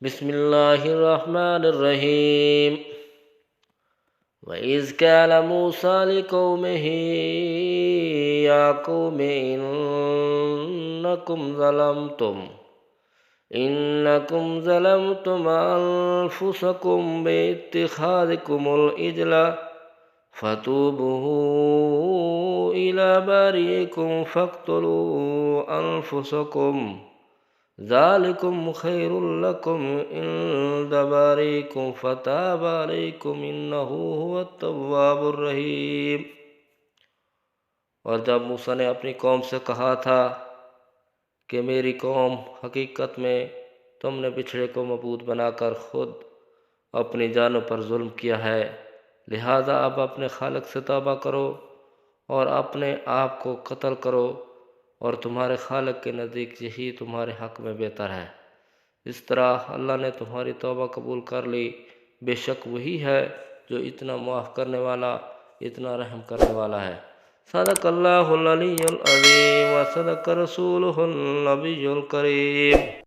بسم الله الرحمن الرحيم. وإذ قال موسى لقومه يا قوم إنكم ظلمتم أنفسكم باتخاذكم العجل فتوبوا إلى بارئكم فاقتلوا أنفسكم ذلكم خير لكم عند بارئكم فتاب عليكم إنه هو التواب الرحیم۔ اور جب موسیٰ نے اپنی قوم سے کہا تھا کہ میری قوم، حقیقت میں تم نے بچھڑے کو معبود بنا کر خود اپنی جانوں پر ظلم کیا ہے، لہذا اب اپنے خالق سے توبہ کرو اور اپنے آپ کو قتل کرو، اور تمہارے خالق کے نزدیک یہی تمہارے حق میں بہتر ہے۔ اس طرح اللہ نے تمہاری توبہ قبول کر لی، بے شک وہی ہے جو اتنا معاف کرنے والا، اتنا رحم کرنے والا ہے۔ صدق اللہ العلی العظیم و صدق رسولہ النبی الکریم۔